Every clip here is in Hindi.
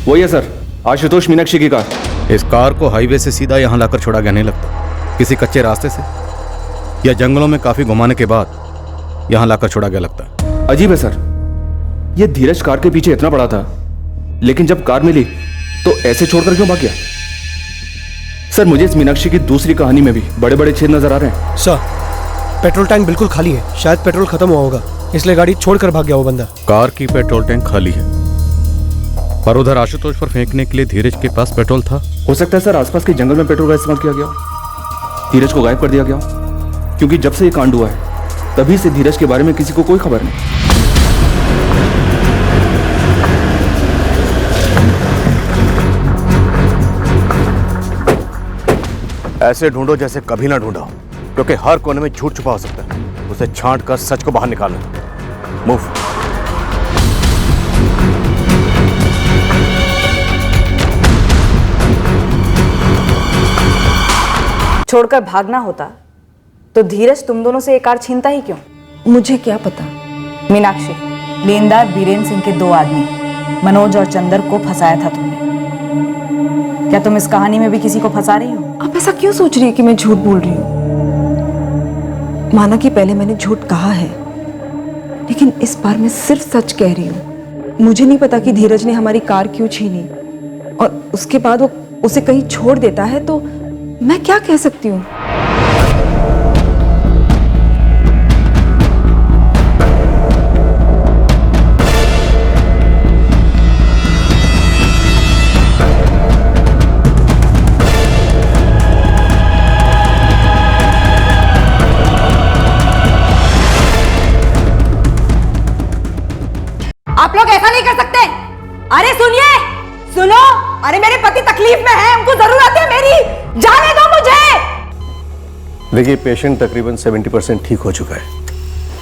वही है सर, आशुतोष मीनाक्षी की कार। इस कार को हाईवे से सीधा यहाँ लाकर छोड़ा गया नहीं लगता, किसी कच्चे रास्ते से या जंगलों में काफी घुमाने के बाद यहाँ लाकर छोड़ा गया लगता है। अजीब है सर, ये धीरज कार के पीछे इतना पड़ा था, लेकिन जब कार मिली तो ऐसे छोड़कर क्यों भाग गया? सर मुझे इस मीनाक्षी की दूसरी कहानी में भी बड़े बड़े छेद नजर आ रहे हैं। सर पेट्रोल टैंक बिल्कुल खाली है, शायद पेट्रोल खत्म हुआ होगा, इसलिए गाड़ी छोड़कर भाग गया वो बंदा। कार की पेट्रोल टैंक खाली है, पर उधर आशुतोष पर फेंकने के लिए धीरज के पास पेट्रोल था। हो सकता है सर आसपास के जंगल में पेट्रोल का इस्तेमाल किया गया हो, धीरज को गायब कर दिया गया हो, क्योंकि जब से ये कांड हुआ है तभी से धीरज के बारे में किसी को कोई खबर नहीं। ऐसे ढूंढो जैसे कभी ना ढूंढा हो, क्योंकि हर कोने में झूठ छुपा हो सकता है। उसे छांट कर सच को बाहर निकालो। मूव। छोड़कर भागना होता तो धीरज तुम दोनों से एक कार छीनता ही क्यों? मुझे क्या पता। मीनाक्षी, लेनदार बीरेन सिंह के 2 आदमी मनोज और चंदर को फंसाया था तुमने। क्या तुम इस कहानी में भी किसी को फंसा रही हो? आप ऐसा क्यों सोच रही है कि मैं झूठ बोल रही हूँ? माना कि पहले मैंने झूठ कहा है, लेकिन इस बार मैं सिर्फ सच कह रही हूँ। मुझे नहीं पता कि धीरज ने हमारी कार क्यों छीनी, और उसके बाद वो उसे कहीं छोड़ देता है तो मैं क्या कह सकती हूँ? आप लोग ऐसा नहीं कर सकते। अरे सुनिए, सुनो, अरे मेरे पति तकलीफ में है, उनको जरूरत है मेरी, जाने दो मुझे। देखिए, पेशेंट तकरीबन 70% ठीक हो चुका है,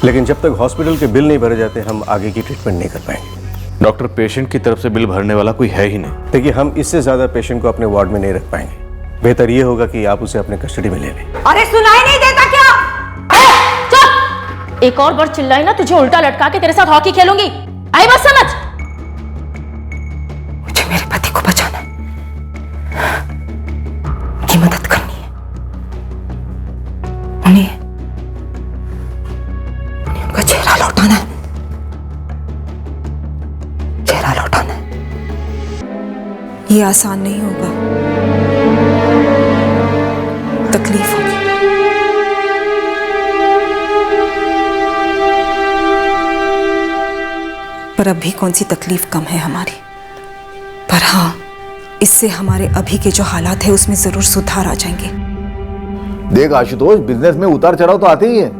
लेकिन जब तक हॉस्पिटल के बिल नहीं भरे जाते हम आगे की ट्रीटमेंट नहीं कर पाएंगे। डॉक्टर, पेशेंट की तरफ से बिल भरने वाला कोई है ही नहीं। देखिए, हम इससे ज्यादा पेशेंट को अपने वार्ड में नहीं रख पाएंगे। बेहतर ये होगा कि आप उसे अपने कस्टडी में ले लें। अरे सुनाई नहीं देता क्या? चुप! एक और बार चिल्लाई ना, तुझे उल्टा लटका के तेरे साथ हॉकी खेलूंगी। आई बात समझ? मुझे मेरे पति को बचाना है, उनकी मदद करनी है, उन्हें उनका चेहरा लौटाना है, चेहरा लौटाना है। ये आसान नहीं होगा, तकलीफ होगी, पर अभी कौन सी तकलीफ कम है हमारी। पर हाँ, इससे हमारे अभी के जो हालात है उसमें जरूर सुधार आ जाएंगे। देख आशुतोष, बिजनेस में उतार चढ़ाव तो आते ही है,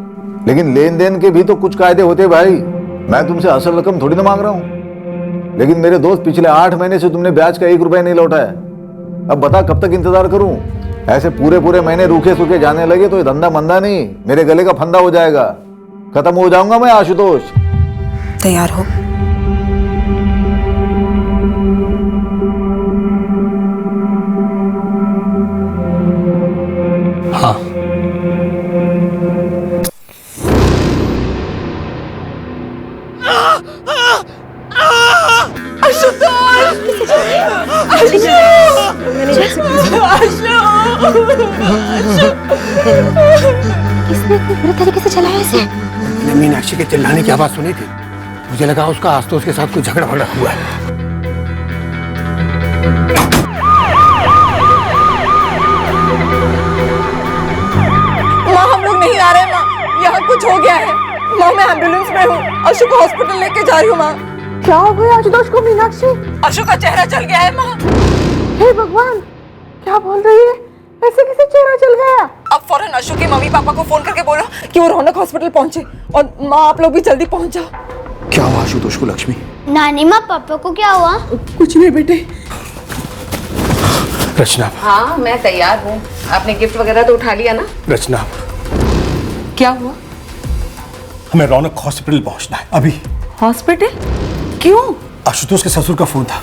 लेकिन लेन देन के भी तो कुछ कायदे होते भाई। मैं तुमसे असल रकम थोड़ी ना मांग रहा हूँ, लेकिन मेरे दोस्त पिछले 8 महीने से तुमने ब्याज का 1 रुपया नहीं लौटाया। अब बता कब तक इंतजार करूं? ऐसे पूरे पूरे महीने रूखे सूखे जाने लगे तो ये धंधा मंदा नहीं, मेरे गले का फंदा हो जाएगा, खत्म हो जाऊंगा मैं आशुतोष। तैयार हो? हाँ। किसने इतने बुरे तरीके से चलाया इसे? मैंने मीनाक्षी के चिल्लाने की आवाज सुनी थी, मुझे लगा उसका आशुतोष के साथ कोई झगड़ा वगड़ा हुआ है। माँ, हम लोग नहीं आ रहे माँ, यहाँ कुछ हो गया है। माँ, मैं एम्बुलेंस में हूँ, अशु को हॉस्पिटल लेके जा रही हूँ। माँ, क्या हो गया आशुतोष को? मीनाक्षी, अशु का चेहरा चल गया है। माँ, हे भगवान, क्या बोल रही है? ऐसे कैसे चेहरा चल गया? अब फौरन अशु के मम्मी पापा को फोन करके बोलो कि वो रौनक हॉस्पिटल पहुंचे, और माँ आप लोग भी जल्दी पहुंच जाओ। क्या हुआ आशुतोष को लक्ष्मी? नानी माँ, पापा को क्या हुआ? कुछ नहीं बेटे। रचना। हाँ, मैं तैयार हूँ। आपने गिफ्ट वगैरह तो उठा लिया ना? रचना, क्या हुआ? हमें रौनक हॉस्पिटल पहुंचना है अभी। हॉस्पिटल? क्यों? आशुतोष के ससुर का फोन था,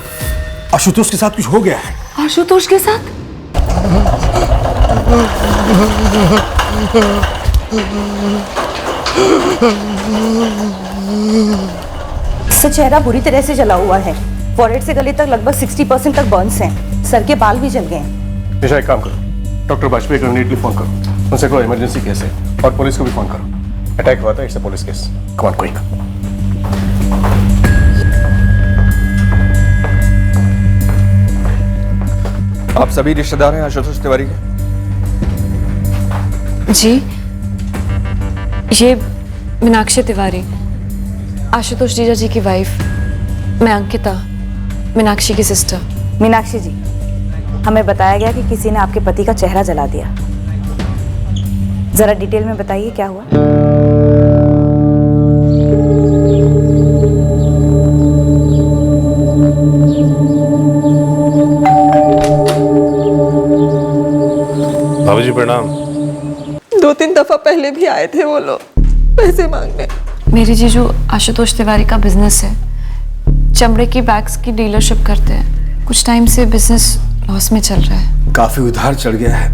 आशुतोष के साथ कुछ हो गया है। आशुतोष के साथ? इसका चेहरा बुरी तरह से जला हुआ है, फॉरहेड से गले तक लगभग 60% तक बर्न्स हैं। सर के बाल भी जल गए हैं। निशा, एक काम करो, डॉक्टर वाजपेयी को इमीडिएटली फोन करो, उनसे कोई इमरजेंसी केस है, और पुलिस को भी फोन करो। अटैक हुआ था, it's a police case. Come on, quick. आप सभी रिश्तेदार हैं आशुतोष तिवारी के? जी, ये मीनाक्षी तिवारी, आशुतोष जीजा जी की वाइफ। मैं अंकिता, मीनाक्षी की सिस्टर। मीनाक्षी जी, हमें बताया गया कि किसी ने आपके पति का चेहरा जला दिया। जरा डिटेल में बताइए क्या हुआ। भाभी जी प्रणाम। 2-3 दफा पहले भी आए थे वो लोग पैसे मांगने। मेरी जीजू आशुतोष तिवारी का बिजनेस है, चमड़े की बैग्स की डीलरशिप करते हैं। कुछ टाइम से बिजनेस लॉस में चल रहा है। काफी उधार चढ़ गया है,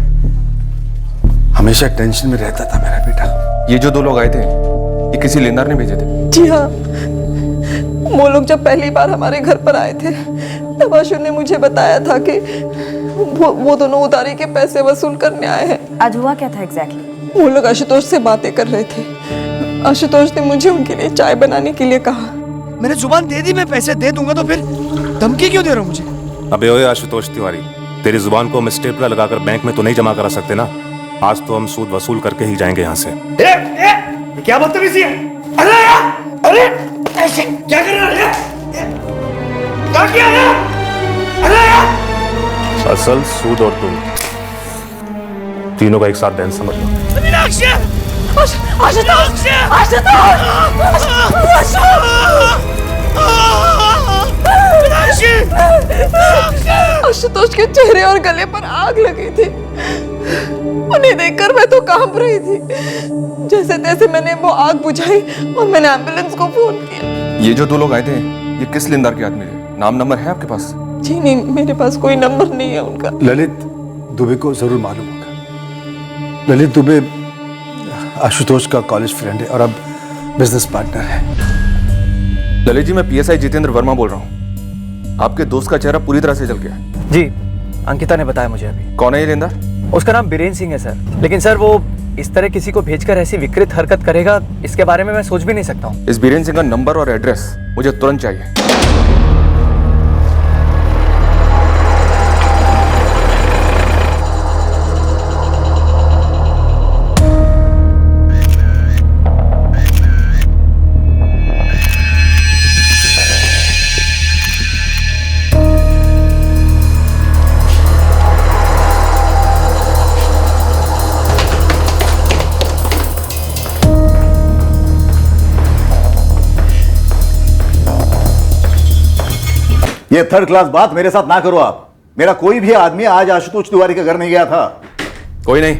हमेशा टेंशन में रहता था मेरा बेटा। ये जो 2 लोग आए थे, ये किसी लेनदार ने भेजे थे? जी हाँ, वो लोग जब पहली बार हमारे घर पर आए थे तब आशु ने मुझे बताया था कि वो दोनों उधारी के पैसे वसूल करने आए हैं। आज हुआ क्या था एग्जैक्टली? वो लोग आशुतोष से बातें कर रहे थे। आशुतोष ने मुझे उनके लिए चाय बनाने के लिए कहा। मैंने जुबान दे दी, मैं पैसे दे दूंगा, तो फिर धमकी क्यों दे रहा हूँ मुझे? अबे ओए आशुतोष तिवारी, तेरी जुबान को हम स्टेपलर लगाकर बैंक में तो नहीं जमा करा सकते ना। आज तो हम सूद वसूल करके ही जाएंगे यहाँ से। क्या बदतमीजी है? अरे अरे ऐसे क्या कर रहा है? क्या किया है? अरे असल, सूद और तुम तीनों का एक साथ दैन समझ लो। मीनाक्षी! आशुतोष! आशुतोष के चेहरे और गले पर आग लगी थी। उन्हें देखकर मैं तो कांप रही थी। जैसे तैसे मैंने वो आग बुझाई और मैंने एम्बुलेंस को फोन किया। ये जो 2 लोग आए थे, ये किस लेनदार के आदमी थे? नाम नंबर है आपके पास? जी नहीं, मेरे पास कोई नंबर नहीं है उनका। ललित दुबे को जरूर मालूम होगा। ललित दुबे आशुतोष का कॉलेज फ्रेंड है और अब बिजनेस पार्टनर है। ललित जी, मैं पीएसआई जितेंद्र वर्मा बोल रहा हूँ। आपके दोस्त का चेहरा पूरी तरह से जल गया है। जी, अंकिता ने बताया मुझे अभी। कौन है ये लेनदार? उसका नाम बीरेन्द्र सिंह है सर। लेकिन सर, वो इस तरह किसी को भेजकर ऐसी विकृत हरकत करेगा, इसके बारे में मैं सोच भी नहीं सकता हूँ। इस बीरेन्द्र सिंह का नंबर और एड्रेस मुझे तुरंत चाहिए। ये थर्ड क्लास बात मेरे साथ ना करो आप। मेरा कोई भी आदमी आज आशुतोष तिवारी के घर नहीं गया था। कोई नहीं,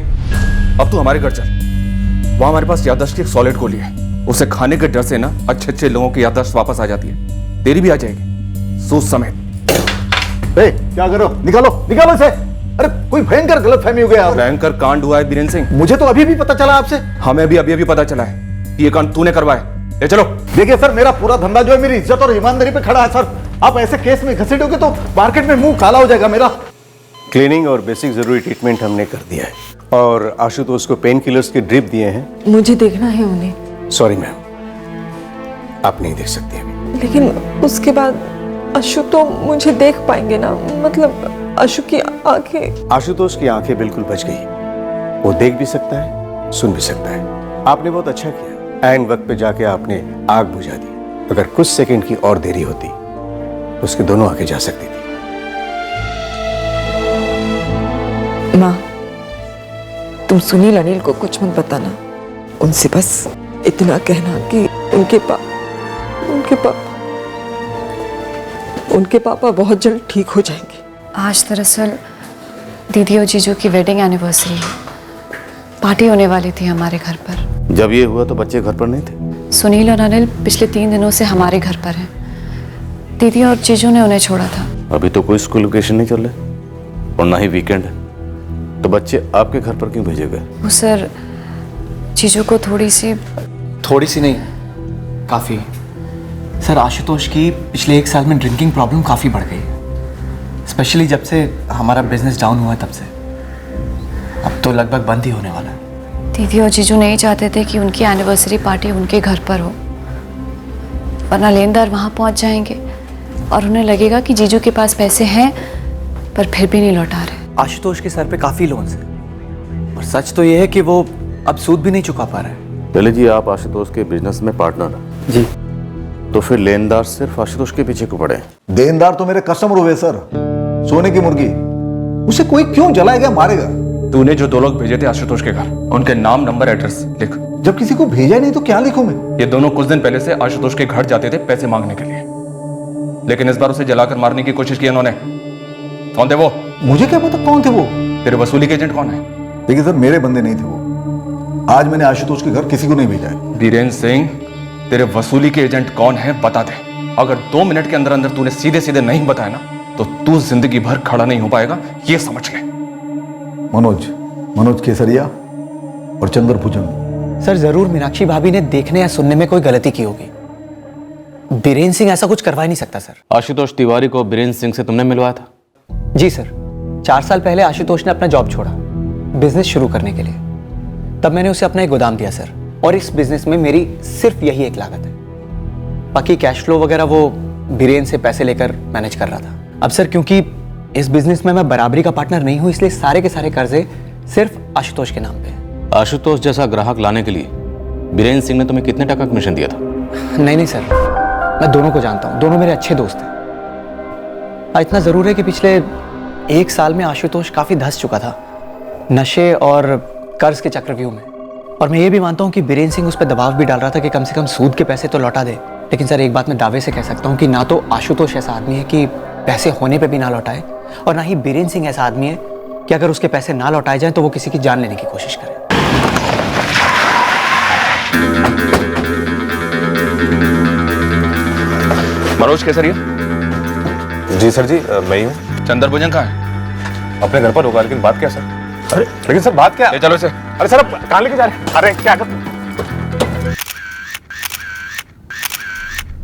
अब तू हमारे घर चल। वहां हमारे पास याददाश्त की एक सॉलिड गोली है। उसे खाने के डर से ना अच्छे लोगों की याददाश्त वापस आ जाती है। तेरी भी आ जाएगी, सूद समेत। क्या करो? निकालो निकालो इसे। अरे कोई भयंकर गलतफहमी हो गया। भयंकर कांड हुआ है बीरेन्द्र सिंह। मुझे तो अभी भी पता चला आपसे। हमें भी अभी पता चला है कि ये कांड तूने करवाया। ले चलो। देखिए सर, मेरा पूरा धंधा जो है मेरी इज्जत और ईमानदारी पे खड़ा है सर। आप ऐसे केस में घसीटोगे तो मार्केट में मुंह काला हो जाएगा मेरा। क्लीनिंग और बेसिक जरूरी ट्रीटमेंट हमने कर दिया है, और आशुतोष को पेन किलर्स की ड्रिप दिए हैं। मुझे देखना है उन्हें। सॉरी मैम, आप नहीं देख सकती अभी। लेकिन उसके बाद अशु तो मुझे देख पाएंगे ना? मतलब अशु की आंखें। आशुतोष की आंखें बिल्कुल बच गई। वो देख भी सकता है, सुन भी सकता है। आपने बहुत अच्छा किया, ऐन वक्त पे जाके आपने आग बुझा दी। अगर कुछ सेकंड की और देरी होती तो उसके दोनों आंखें जा सकती थी। माँ, तुम सुनील अनिल को कुछ मत बताना। उनसे बस इतना कहना कि उनके पापा बहुत जल्द ठीक हो जाएंगे। आज दरअसल दीदी और जीजू की वेडिंग एनिवर्सरी है। पार्टी होने वाली थी हमारे घर पर। जब ये हुआ तो बच्चे घर पर नहीं थे? सुनील और अनिल पिछले 3 दिनों से हमारे घर पर हैं। दीदी और जीजू ने उन्हें छोड़ा था। अभी तो कोई स्कूल वेकेशन नहीं चल रहा और ना ही वीकेंड है, तो बच्चे आपके घर पर क्यों भेजे गए? वो सर, जीजू को थोड़ी सी नहीं, काफी सर आशुतोष की पिछले 1 साल में ड्रिंकिंग प्रॉब्लम काफ़ी बढ़ गई है, स्पेशली जब से हमारा बिजनेस डाउन हुआ है तब से। अब तो लगभग बंद ही होने वाला है। दीदी और जीजू नहीं चाहते थे कि उनकी एनिवर्सरी पार्टी उनके घर पर हो, वरना लेनदार वहाँ पहुँच जाएंगे और उन्हें लगेगा कि जीजू के पास पैसे हैं पर फिर भी नहीं लौटा रहे। आशुतोष के सर पे काफ़ी लोन्स हैं और सच तो ये है कि वो अब सूद भी नहीं चुका पा रहा है। ललित जी, आप आशुतोष के बिजनेस में पार्टनर हैं। जी। तो फिर लेनदार सिर्फ आशुतोष के पीछे क्यों पड़े? देनदार तो मेरे कस्टमर हुए सर, सोने की मुर्गी। उसे कोई क्यों जलाएगा, मारेगा? तूने जो 2 लोग भेजे थे आशुतोष के घर, उनके नाम, नंबर, एड्रेस लिख। जब किसी को भेजा नहीं तो क्या लिखूं मैं? ये दोनों कुछ दिन पहले से आशुतोष के घर जाते थे पैसे मांगने के लिए, लेकिन इस बार उसे जलाकर मारने की कोशिश की उन्होंने। कौन थे वो? मुझे क्या पता कौन थे वो। तेरे वसूली के एजेंट कौन है? देखिए सर, मेरे बंदे नहीं थे वो। आज मैंने आशुतोष के घर किसी को नहीं भेजा है। बीरेन सिंह, तेरे वसूली के एजेंट कौन है बता दे। अगर 2 मिनट के अंदर अंदर तूने सीधे सीधे नहीं बताया ना तो तू जिंदगी भर खड़ा नहीं हो पाएगा, ये समझ ले। मनोज केसरिया और चंद्र भुजंग। सर जरूर मीनाक्षी भाभी ने देखने या सुनने में कोई गलती की होगी। बीरेन सिंह ऐसा कुछ करवा ही नहीं सकता सर। आशुतोष तिवारी को बीरेन सिंह से तुमने मिलवाया था? जी सर, 4 साल पहले आशुतोष ने अपना जॉब छोड़ा बिजनेस शुरू करने के लिए। तब मैंने उसे अपना एक गोदाम दिया सर, और इस बिजनेस में मेरी सिर्फ यही एक लागत है। बाकी कैश फ्लो वगैरह वो बीरेन से पैसे लेकर मैनेज कर रहा था। अब सर क्योंकि इस बिजनेस में मैं बराबरी का पार्टनर नहीं हूं, इसलिए सारे के सारे कर्जे सिर्फ आशुतोष के नाम पे हैं। आशुतोष जैसा ग्राहक लाने के लिए बीरेन सिंह ने तुम्हें कितने टका कमीशन दिया था? नहीं सर, मैं दोनों को जानता हूं, दोनों मेरे अच्छे दोस्त हैं। इतना जरूर है कि पिछले 1 साल में आशुतोष काफी धंस चुका था नशे और कर्ज के चक्रव्यूह में। और मैं ये भी मानता हूं कि बीरेन सिंह उस पर दबाव भी डाल रहा था कि कम से कम सूद के पैसे तो लौटा दे। लेकिन सर एक बात मैं दावे से कह सकता हूं कि ना तो आशुतोष ऐसा आदमी है कि पैसे होने पे भी ना लौटाए, और ना ही बीरेन सिंह ऐसा आदमी है कि अगर उसके पैसे ना लौटाए जाएं तो वो किसी की जान लेने की कोशिश करे। मनोज केसरिया? जी सर जी, मैं ही हूँ। चंद्र भुजंग कहाँ है? अपने घर पर होगा, लेकिन बात क्या सर? अरे लेकिन सर बात क्या? चलो इसे। अरे सर, अब कहाँ लेके जा रहे हैं? अरे क्या कर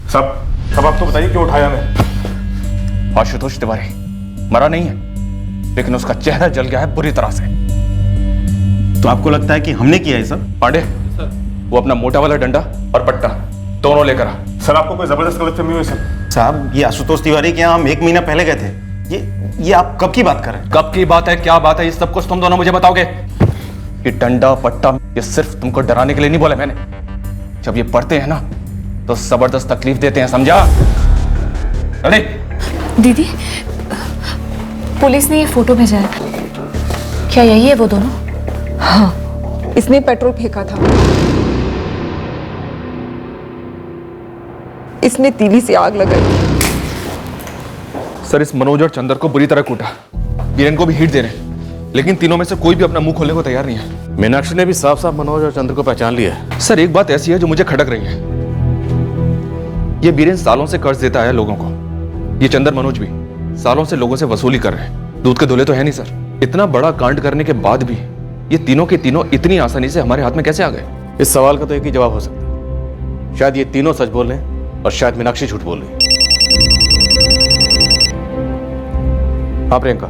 सब आप तो बताइए क्यों उठाया हमें? आशुतोष तिवारी मरा नहीं है, लेकिन उसका चेहरा जल गया है बुरी तरह से। तो आपको लगता है कि हमने किया है सब? पांडे, वो अपना मोटा वाला डंडा और पट्टा दोनों लेकर आ। सर आपको कोई जबरदस्त गलतफहमी हुई सर? साहब, ये आशुतोष तिवारी के यहाँ हम 1 महीना पहले गए थे। ये आप कब की बात कर रहे हैं? कब की बात है, क्या बात है, ये सब कुछ तुम दोनों मुझे बताओगे। ये डंडा पट्टा ये सिर्फ तुमको डराने के लिए नहीं बोला मैंने। जब ये पढ़ते हैं ना तो जबरदस्त तकलीफ देते हैं, समझा? अरे दीदी, पुलिस ने ये फोटो भेजा है, क्या यही है वो दोनों? हाँ, इसने पेट्रोल फेंका था, इसने तीली से आग लगाई। सर, इस मनोज और चंदर को बुरी तरह कूटा, बीरेन को भी हिट दे रहे हैं, लेकिन तीनों में से कोई भी अपना मुंह खोलने को तैयार नहीं है। मीनाक्षी ने भी साफ साफ मनोज और चंद्र को पहचान लिया है। सर एक बात ऐसी है जो मुझे खटक रही है। ये बीरेन सालों से कर्ज देता है लोगों को, ये चंदर मनोज भी सालों से लोगों से वसूली कर रहे हैं। दूध के धुले तो है नहीं सर। इतना बड़ा कांड करने के बाद भी ये तीनों के तीनों इतनी आसानी से हमारे हाथ में कैसे आ गए? इस सवाल का तो एक ही जवाब हो सकता है, शायद ये तीनों सच बोल रहे हैं और शायद मीनाक्षी झूठ बोल रही है। हाँ प्रियंका,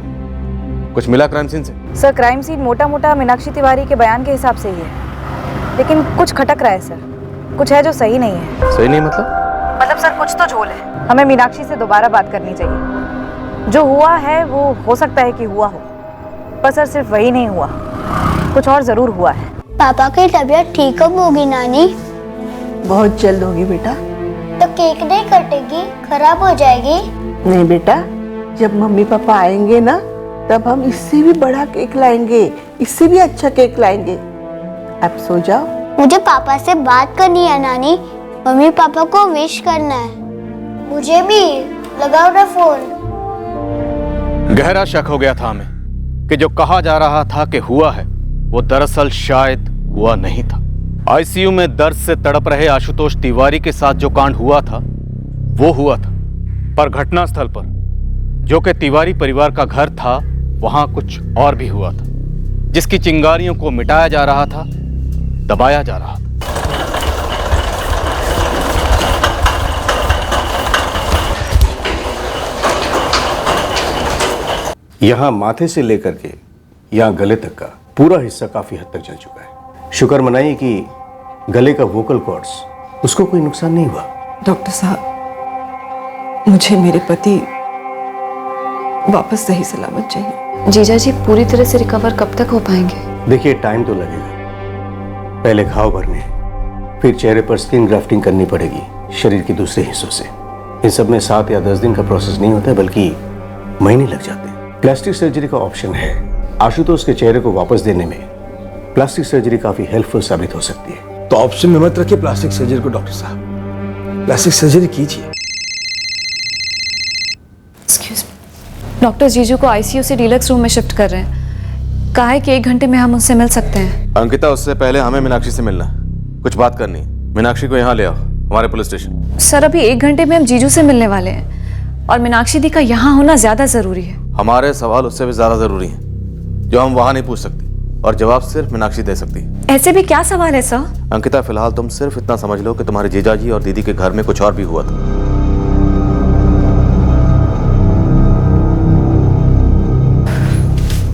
कुछ मिला क्राइम सीन से? सर क्राइम सीन मोटा मोटा मीनाक्षी तिवारी के बयान के हिसाब से ही है, लेकिन कुछ खटक रहा है सर। कुछ है जो सही नहीं है। सही नहीं मतलब सर कुछ तो झोल है। हमें मीनाक्षी से दोबारा बात करनी चाहिए। जो हुआ है वो हो सकता है कि हुआ हो, पर सर सिर्फ वही नहीं हुआ, कुछ और जरूर हुआ है। पापा की तबीयत ठीक कब होगी नानी? बहुत जल्द होगी बेटा। तो केक नहीं कटेगी, खराब हो जाएगी? नहीं बेटा, जब मम्मी पापा आएंगे ना तब हम इससे भी बड़ा केक लाएंगे, इससे भी अच्छा केक लाएंगे। अब सो जाओ। मुझे पापा से बात करनी है नानी, मम्मी पापा को विश करना है। मुझे भी लगाओ ना फोन। गहरा शक हो गया था हमें कि जो कहा जा रहा था कि हुआ है वो दरअसल शायद हुआ नहीं था। आईसीयू में दर्द से तड़प रहे आशुतोष तिवारी के साथ जो कांड हुआ था वो हुआ था, पर घटनास्थल पर जो कि तिवारी परिवार का घर था वहां कुछ और भी हुआ था, जिसकी चिंगारियों को मिटाया जा रहा था, दबाया जा रहा था। यहाँ माथे से लेकर के यहाँ गले तक का पूरा हिस्सा काफी हद तक जल चुका है। शुक्र मनाइए कि गले का वोकल कॉर्ड्स उसको कोई नुकसान नहीं हुआ। डॉक्टर साहब, मुझे मेरे पति वापस सही सलामत चाहिए। जीजा जी पूरी तरह से रिकवर कब तक हो पाएंगे? देखिए, टाइम तो लगेगा। पहले घाव भरने हैं, फिर चेहरे पर स्किन ग्राफ्टिंग करनी पड़ेगी शरीर के दूसरे हिस्सों से। इन सब में 7 या 10 दिन का प्रोसेस नहीं होता, बल्कि महीने लग जाते हैं। प्लास्टिक सर्जरी का ऑप्शन है। आशुतोष के चेहरे को वापस देने में प्लास्टिक सर्जरी काफी हेल्पफुल साबित हो सकती है। तो ऑप्शन में मत रखिए प्लास्टिक सर्जरी को डॉक्टर साहब, प्लास्टिक सर्जरी कीजिए। डॉक्टर जीजू को आईसीयू से डीलक्स रूम में शिफ्ट कर रहे हैं। कहा है कि 1 घंटे में हम उससे मिल सकते हैं। अंकिता, उससे पहले हमें मीनाक्षी से मिलना है, कुछ बात करनी है। मीनाक्षी को यहाँ ले आओ, हमारे पुलिस स्टेशन। सर, अभी 1 घंटे में हम जीजू से मिलने वाले हैं और मीनाक्षी दी का यहाँ होना ज्यादा जरूरी है। हमारे सवाल उससे भी ज्यादा जरूरी हैं, जो हम वहाँ नहीं पूछ सकते, और जवाब सिर्फ मीनाक्षी दे सकती है। ऐसे भी क्या सवाल है सर? अंकिता, फिलहाल तुम सिर्फ इतना समझ लो कि तुम्हारे जीजाजी और दीदी के घर में कुछ और भी हुआ था।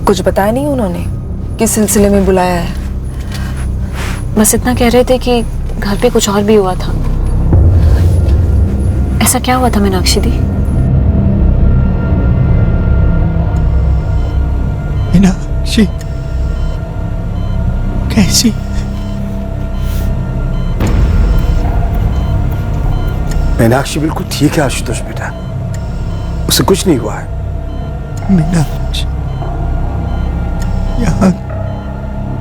कुछ बताया नहीं उन्होंने किस सिलसिले में बुलाया है? बस इतना कह रहे थे कि घर पे कुछ और भी हुआ था। ऐसा क्या हुआ था मीनाक्षी दी? मीनाक्षी कैसी? मीनाक्षी बिल्कुल ठीक है आशुतोष बेटा, उसे कुछ नहीं हुआ है। मीनाक्षी यहाँ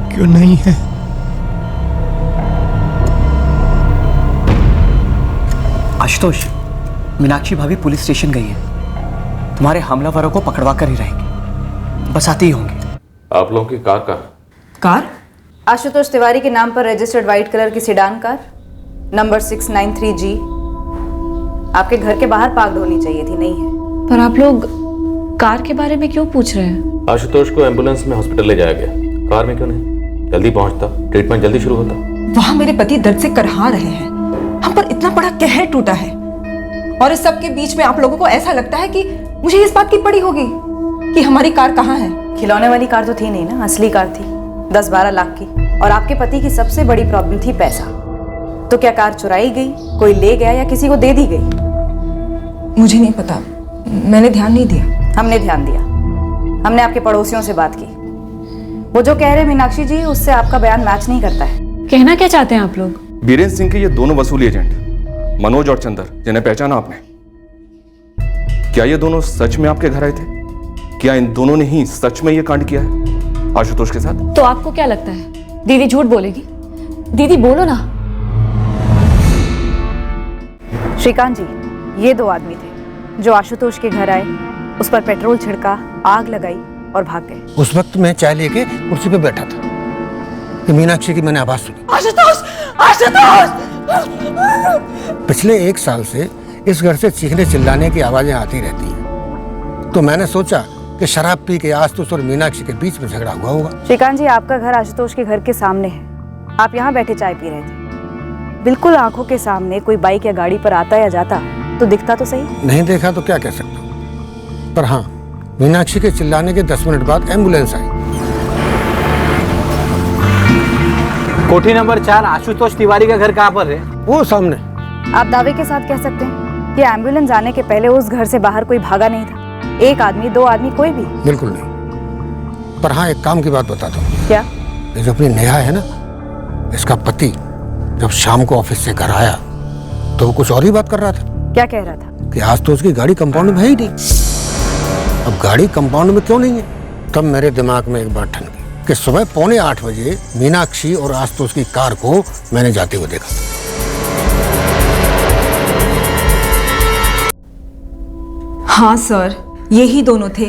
क्यों नहीं है? आशुतोष, मीनाक्षी भाभी पुलिस स्टेशन गई है। तुम्हारे हमलावरों को पकड़वा कर ही रहेंगे, बस आते ही होंगे। आप लोगों की कार का? कार आशुतोष तिवारी के नाम पर रजिस्टर्ड व्हाइट कलर की सेडान कार नंबर 693G आपके घर के बाहर पार्क होनी चाहिए थी, नहीं है। पर आप लोग कार के बारे में क्यों पूछ रहे हैं? आशुतोष को एम्बुलेंस में हॉस्पिटल ले जाया गया, कार में क्यों नहीं? जल्दी पहुंचता, ट्रीटमेंट जल्दी शुरू होता। वहाँ मेरे पति दर्द से करहा रहे हैं, हम पर इतना बड़ा कहर टूटा है, और इस सब के बीच में आप लोगों को ऐसा लगता है कि मुझे इस बात की पड़ी होगी कि हमारी कार कहाँ है। खिलौने वाली कार तो थी नहीं ना, असली कार थी 10-12 लाख की। और आपके पति की सबसे बड़ी प्रॉब्लम थी पैसा। तो क्या कार चुराई गई, कोई ले गया या किसी को दे दी गई? मुझे नहीं पता, मैंने ध्यान नहीं दिया। हमने ध्यान दिया, हमने आपके पड़ोसियों से बात की। वो जो कह रहे मीनाक्षी जी, उससे आपका बयान मैच नहीं करता है। कहना क्या चाहते हैं आप लोग? बीरेन सिंह के ये दोनों वसूली एजेंट मनोज और चंदर, जिन्हें पहचाना आपने, क्या ये दोनों सच में आपके घर आए थे? क्या इन दोनों ने ही सच में ये कांड किया है आशुतोष के साथ? तो आपको क्या लगता है दीदी झूठ बोलेगी? दीदी बोलो ना। श्रीकांत जी, ये 2 आदमी थे जो आशुतोष के घर आए, उस पर पेट्रोल छिड़का, आग लगाई और भाग गए। उस वक्त मैं चाय लेके कुर्सी पे बैठा था कि मीनाक्षी की मैंने आवाज सुनी। आशुतोष! आशुतोष! पिछले 1 साल से इस घर से चीखने चिल्लाने की आवाजें आती रहती हैं, तो मैंने सोचा कि शराब पी के आशुतोष और मीनाक्षी के बीच में झगड़ा हुआ होगा। श्रीकांत जी, आपका घर आशुतोष के घर के सामने है। आप यहाँ बैठे चाय पी रहे थे, बिल्कुल आंखों के सामने कोई बाइक या गाड़ी पर आता या जाता तो दिखता तो सही। नहीं देखा तो क्या कह सकता, पर हाँ, मीनाक्षी के चिल्लाने के 10 मिनट बाद एम्बुलेंस आई। कोठी नंबर 4 आशुतोष तिवारी का घर कहाँ पर है? वो सामने। आप दावे के साथ कह सकते हैं कि एम्बुलेंस आने के पहले उस घर से बाहर कोई भागा नहीं था? 1 आदमी, 2 आदमी, कोई भी? बिल्कुल नहीं, पर हाँ एक काम की बात बताता हूँ। क्या? ये जो अपनी नेहा है ना, इसका पति जब शाम को ऑफिस से घर आया तो वो कुछ और ही बात कर रहा था। क्या कह रहा था? कि आज तो उसकी गाड़ी कंपाउंड में है ही नहीं। अब गाड़ी कंपाउंड में क्यों नहीं है? तब मेरे दिमाग में एक बात ठन गई कि सुबह 7:45 बजे मीनाक्षी और आशुतोष की कार को मैंने जाते हुए देखा। हाँ सर, यही दोनों थे,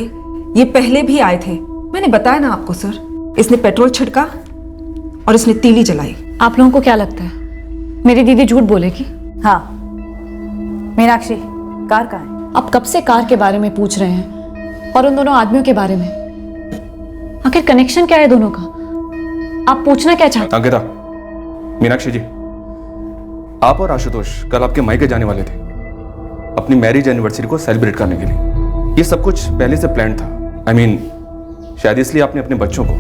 ये पहले भी आए थे। मैंने बताया ना आपको सर, इसने पेट्रोल छिड़का और इसने तीली जलाई। आप लोगों को क्या लगता है मेरी दीदी झूठ बोलेगी? हाँ। मीनाक्षी, कार कहाँ है? आप कब से कार के बारे में पूछ रहे हैं और उन दोनों आदमियों के बारे में? आखिर कनेक्शन क्या है दोनों का? आप पूछना क्या चाहते? अंकिता, मीनाक्षी जी, आप और आशुतोष कल आपके मायके जाने वाले थे अपनी मैरिज एनिवर्सरी को सेलिब्रेट करने के लिए। ये सब कुछ पहले से प्लान था। I mean, शायद इसलिए आपने अपने बच्चों को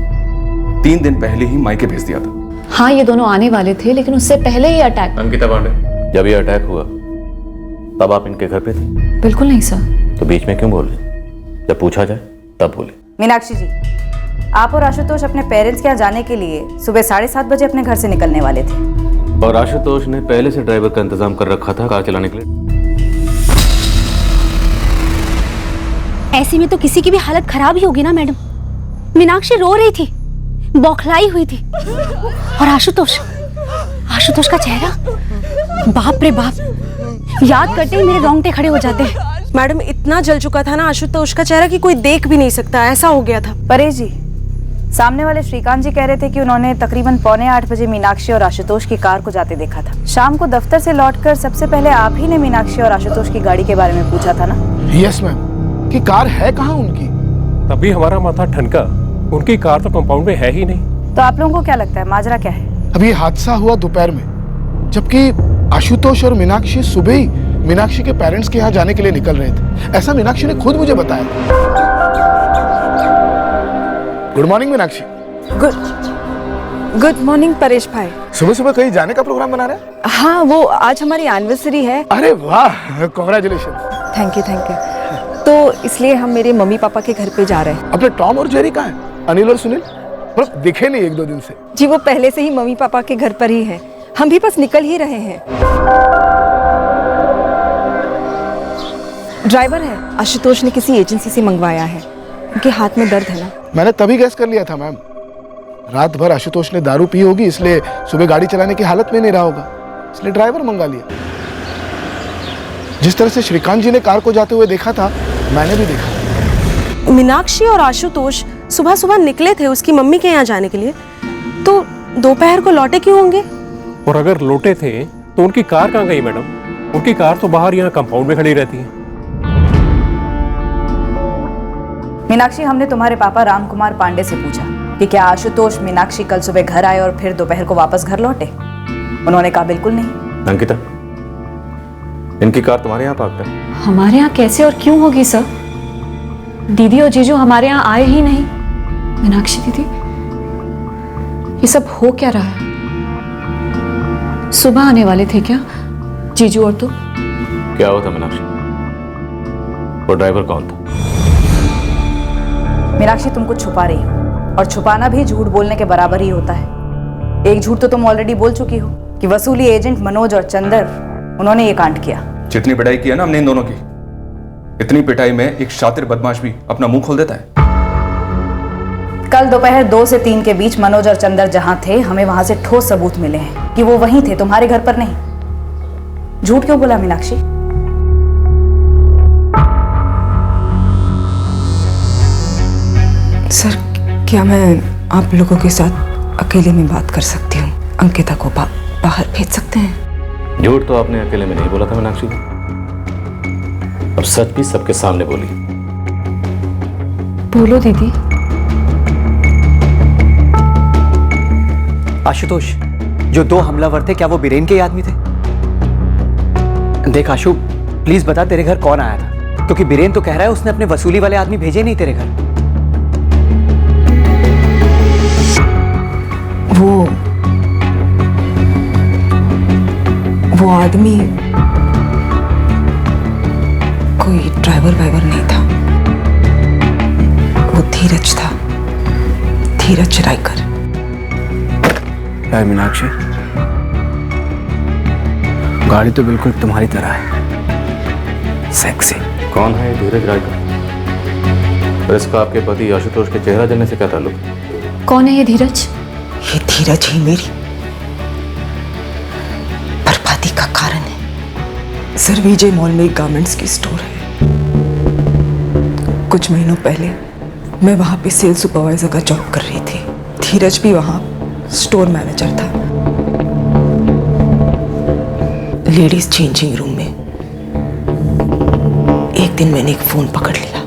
3 दिन पहले ही मायके भेज दिया था। हाँ, ये दोनों आने वाले थे, लेकिन उससे पहले ही अटैक। अंकिता पांडे, जब ये अटैक हुआ तब आप इनके घर पे थे? बिल्कुल नहीं सर। तो बीच में क्यों बोल रहे? जब पूछा जाए तब बोले। मीनाक्षी जी, आप और आशुतोष अपने पेरेंट्स के यहाँ जाने के लिए सुबह 7:30 बजे अपने घर से निकलने वाले थे। और आशुतोष ने पहले से ड्राइवर का इंतजाम कर रखा था कार चलाने के लिए। ऐसे में तो किसी की भी हालत खराब ही होगी ना मैडम। मीनाक्षी रो रही थी, बौखलाई हुई थी, और आशुतोष का चेहरा, बाप रे बाप, याद करते ही मेरे रोंगटे खड़े हो जाते हैं। मैडम, इतना जल चुका था ना आशुतोष का चेहरा कि कोई देख भी नहीं सकता, ऐसा हो गया था। परेश जी, सामने वाले श्रीकांत जी कह रहे थे कि उन्होंने तकरीबन 7:45 बजे मीनाक्षी और आशुतोष की कार को जाते देखा था। शाम को दफ्तर से लौटकर सबसे पहले आप ही ने मीनाक्षी और आशुतोष की गाड़ी के बारे में पूछा था ना? यस मैम, कि कार है कहाँ उनकी? तभी हमारा माथा ठनका, उनकी कार तो कंपाउंड में है ही नहीं। तो आप लोगों को क्या लगता है माजरा क्या है? अभी हादसा हुआ दोपहर में, जबकि आशुतोष और मीनाक्षी सुबह ही मीनाक्षी के पेरेंट्स के यहाँ जाने के लिए निकल रहे थे। ऐसा मीनाक्षी ने खुद मुझे बताया। Good morning Meenakshi. Good morning Paresh भाई। सुबह सुबह कहीं जाने का प्रोग्राम बना रहे हैं? हाँ, वो आज हमारी एनिवर्सरी है। अरे वाह, कांग्रेचुलेशन। Thank you. तो इसलिए हम मेरे मम्मी पापा के घर पे जा रहे हैं। अपने टॉम और जेरी कहाँ हैं? अनिल और सुनील दिखे नहीं 1-2 दिन से। जी, वो पहले से ही मम्मी पापा के घर पर ही हैं। हम भी बस निकल ही रहे हैं। ड्राइवर है, आशुतोष ने किसी एजेंसी से मंगवाया है। उनके हाथ में दर्द है ना। मैंने तभी गैस कर लिया था मैम। रात भर आशुतोष ने दारू पी होगी, इसलिए सुबह गाड़ी चलाने की हालत में नहीं रहा होगा, इसलिए ड्राइवर मंगा लिया। जिस तरह से श्रीकांत जी ने कार को जाते हुए देखा था, मैंने भी देखा। मीनाक्षी और आशुतोष सुबह सुबह निकले थे उसकी मम्मी के यहाँ जाने के लिए, तो दोपहर को लौटे क्यों होंगे? और अगर लौटे थे तो उनकी कार कहाँ गई मैडम? उनकी कार तो बाहर यहाँ कंपाउंड में खड़ी रहती है। मीनाक्षी, हमने तुम्हारे पापा रामकुमार पांडे से पूछा कि क्या आशुतोष मीनाक्षी कल सुबह घर आए और फिर दोपहर को वापस घर लौटे? उन्होंने कहा बिल्कुल नहीं। अंकिता, इनकी कार तुम्हारे यहाँ पार्क है? हमारे यहाँ कैसे और क्यों होगी सर? दीदी और जीजू हमारे यहाँ आए ही नहीं। मीनाक्षी दीदी, ये सब हो क्या रहा है? सुबह आने वाले थे क्या जीजू और तुम? क्या हुआ था मीनाक्षी? वो ड्राइवर कौन था? मीनाक्षी, तुम कुछ छुपा रही हो, और छुपाना भी झूठ बोलने के बराबर ही होता है। एक झूठ तो तुम ऑलरेडी बोल चुकी हो कि वसूली एजेंट मनोज और चंदर, उन्होंने ये कांड किया। जितनी पिटाई की है ना हमने इन दोनों की, इतनी पिटाई में एक शातिर बदमाश भी अपना मुंह खोल देता है। कल दोपहर 2 से 3 के बीच मनोज और चंदर जहां थे, हमें वहां से ठोस सबूत मिले हैं कि वो वहीं थे, तुम्हारे घर पर नहीं। झूठ क्यों बोला मीनाक्षी? सर, क्या मैं आप लोगों के साथ अकेले में बात कर सकती हूँ? अंकिता को बाहर भेज सकते हैं? झूठ तो आपने अकेले में नहीं बोला था मीनाक्षी, और सच भी सबके सामने बोली। बोलो दीदी। आशुतोष, जो 2 हमलावर थे, क्या वो बीरेन के आदमी थे? देख आशु, प्लीज बता तेरे घर कौन आया था, क्योंकि बीरेन तो कह रहा है उसने अपने वसूली वाले आदमी भेजे नहीं तेरे घर। वो आदमी कोई ड्राइवर वाइवर नहीं था, वो धीरज था, धीरज रायकर। मीनाक्षी, गाड़ी तो बिल्कुल तुम्हारी तरह है, सेक्सी। कौन है धीरज रायकर? और इसका आपके पति आशुतोष के चेहरा जलने से क्या ताल्लुक? कौन है ये धीरज? ये धीरज ही मेरी बर्बादी का कारण है। सर, विजय मॉल में एक गारमेंट्स की स्टोर है। कुछ महीनों पहले मैं वहां पे सेल सुपरवाइजर का जॉब कर रही थी। धीरज भी वहां स्टोर मैनेजर था। लेडीज चेंजिंग रूम में एक दिन मैंने एक फोन पकड़ लिया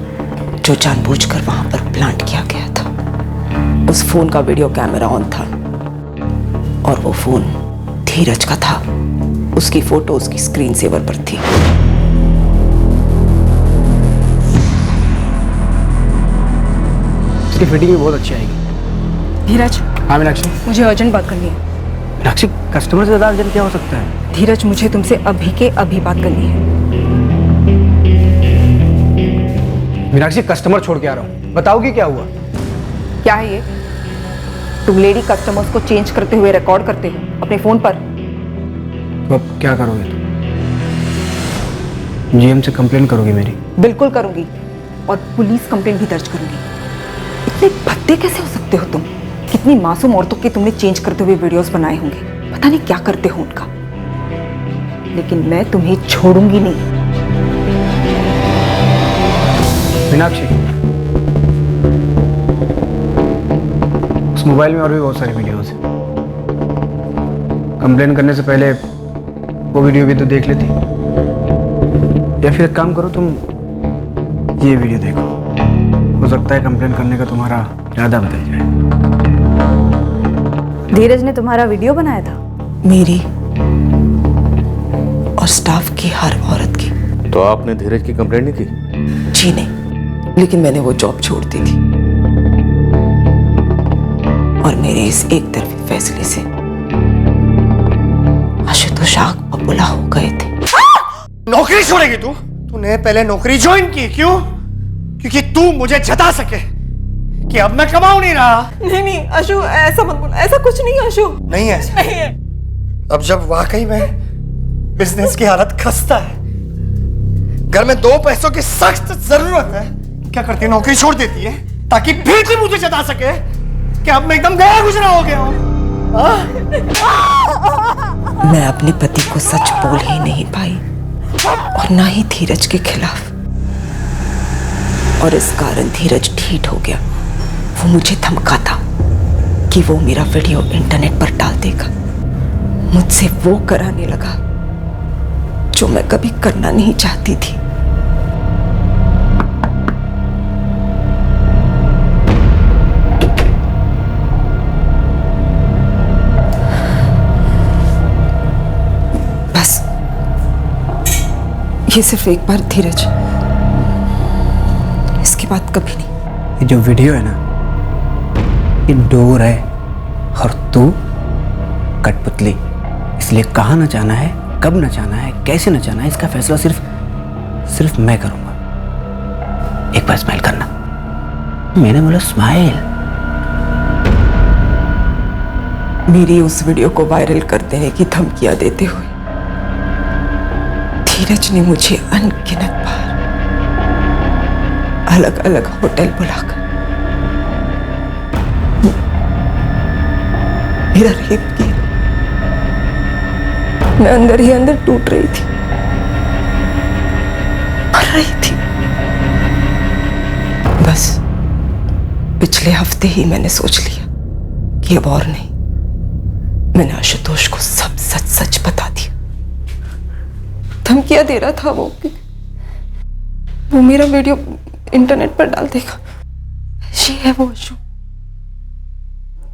जो जानबूझकर वहां पर प्लांट किया गया था। उस फोन का वीडियो कैमरा ऑन था और वो फोन धीरज का था। उसकी फोटो उसकी स्क्रीन सेवर पर थी। इसकी फिटिंग भी बहुत अच्छी आएगी। धीरज, हाँ मीनाक्षी। मुझे अर्जेंट बात करनी है। मीनाक्षी, कस्टमर से ज़्यादा अर्जेंट क्या हो सकता है? धीरज, मुझे तुमसे अभी के अभी बात करनी है। मीनाक्षी, कस्टमर छोड़ के आ रहा हूँ, बताओगी क्या हुआ? क्या है ये? तुम लेडी कस्टमर्स को चेंज करते हुए रिकॉर्ड करते हो अपने फोन पर। तो अब क्या करोगे तुम? जीएम से कंप्लेन करोगी मेरी? बिल्कुल करूंगी, और पुलिस कंप्लेन भी दर्ज करूंगी। इतने भद्दे कैसे हो सकते हो तुम? कितनी मासूम औरतों के तुमने चेंज करते हुए वीडियोस बनाए होंगे, पता नहीं क्या करते हो उनका। लेकिन मैं तुम्हें छोड़ूंगी नहीं। मीनाक्षी, उस मोबाइल में और भी बहुत सारी वीडियोस हैं। कंप्लेन करने से पहले वो वीडियो भी तो देख लेती, या फिर एक काम करो, तुम ये वीडियो देखो, हो सकता है कंप्लेन करने का तुम्हारा इरादा बदल जाए। धीरज ने तुम्हारा वीडियो बनाया था? मेरी और स्टाफ की हर औरत की। तो आपने धीरज की कंप्लेंट नहीं की? जी नहीं, लेकिन मैंने वो जॉब छोड़ दी थी, और मेरे इस एक तरफी फैसले से आशुतोष आग बबूला हो गए थे। नौकरी छोड़ेगी तू? तूने पहले नौकरी ज्वाइन की, क्यों? क्योंकि तू मुझे जता सके कि अब मैं कमाऊं नहीं रहा। नहीं अशु, ऐसा मत बोल, ऐसा कुछ नहीं है अशु। नहीं है ऐसा? नहीं है। अब जब वाकई में बिजनेस की हालत खस्ता है, घर में 2 पैसों की सख्त जरूरत है, क्या करती है? नौकरी छोड़ देती है ताकि फिर से मुझे जता सके कि अब मैं एकदम गया गुजरा हो गया हूं। मैं अपने पति को सच बोल ही नहीं पाई, और ना ही धीरज के खिलाफ, और इस कारण धीरज ढीठ हो गया। वो मुझे धमका था कि वो मेरा वीडियो इंटरनेट पर डाल देगा। मुझसे वो कराने लगा जो मैं कभी करना नहीं चाहती थी। बस ये सिर्फ एक बार धीरज, इसके बाद कभी नहीं। ये जो वीडियो है ना, ये डोर है, और तू कठपुतली। इसलिए कहाँ नचाना है, कब नचाना है, कैसे नचाना है, इसका फैसला सिर्फ मैं करूंगा। एक बार स्माइल करना। मैंने बोला स्माइल। मेरी उस वीडियो को वायरल कर देने की धमकियां देते हुए धीरज ने मुझे अनगिनत बार अलग अलग होटल बुलाकर मेरा रेप किया। मैं अंदर ही अंदर टूट रही थी, मर रही थी। बस पिछले हफ्ते ही मैंने सोच लिया कि अब और नहीं। मैंने आशुतोष को सब सच सच बता दिया। धमकियां दे रहा था वो मेरा वीडियो इंटरनेट पर डाल देगा। ये है वो अशु,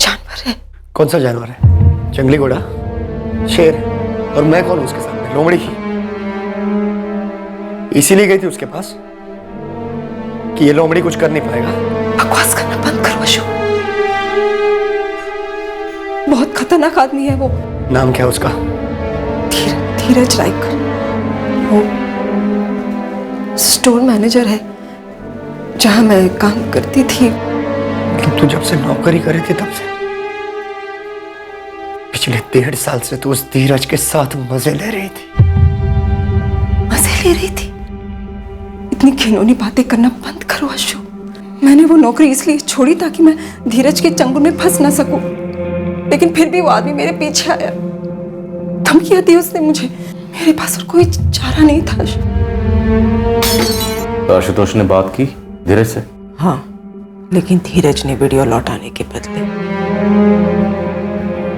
जानवर है। कौन सा जानवर है? जंगली घोड़ा, शेर? और मैं कौन हूं उसके सामने? लोमड़ी की? इसीलिए गई थी उसके पास कि ये लोमड़ी कुछ कर नहीं पाएगा। बकवास करना बंद करो अशु, बहुत खतरनाक आदमी है वो। नाम क्या है उसका? धीरज रायकर। वो स्टोर मैनेजर है जहां मैं काम करती थी। मतलब तू जब से नौकरी करी थी तब से? पिछले 1.5 साल से तू उस धीरज के साथ मजे ले रही थी? मजे ले रही थी? इतनी घिनौनी बातें करना बंद करो अशु। मैंने वो नौकरी इसलिए छोड़ी ताकि मैं धीरज के चंगुल में फंस ना सकूं, लेकिन फिर भी वो आदमी मेरे पीछे आया, धमकियां दी उसने मुझे। मेरे पास और कोई चारा नहीं था। तो आशुतोष ने बात की धीरज से? हाँ, लेकिन धीरज ने वीडियो लौटाने के बदले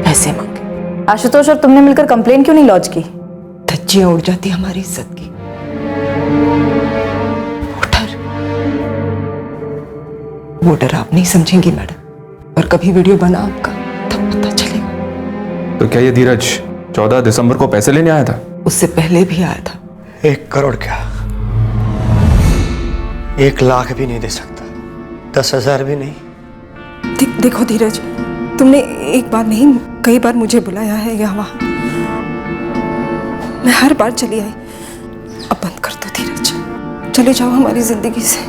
पैसे मांगे। आशुतोष और तुमने मिलकर कंप्लेन क्यों नहीं लॉन्च की? धज्जियां उड़ जाती हमारी इज्जत की। वो डर आप नहीं समझेंगी मैडम, और कभी वीडियो बना आपका तब पता चलेगा। तो क्या ये धीरज 14 दिसंबर को पैसे लेने आया था? उससे पहले भी आया था। 1 करोड़ क्या, 1 लाख भी नहीं दे सकता, 10,000 भी नहीं, देखो धीरज, तुमने एक बार नहीं कई बार मुझे बुलाया है यहाँ वहाँ, मैं हर बार चली आई। अब बंद कर दो धीरज, चले जाओ हमारी जिंदगी से।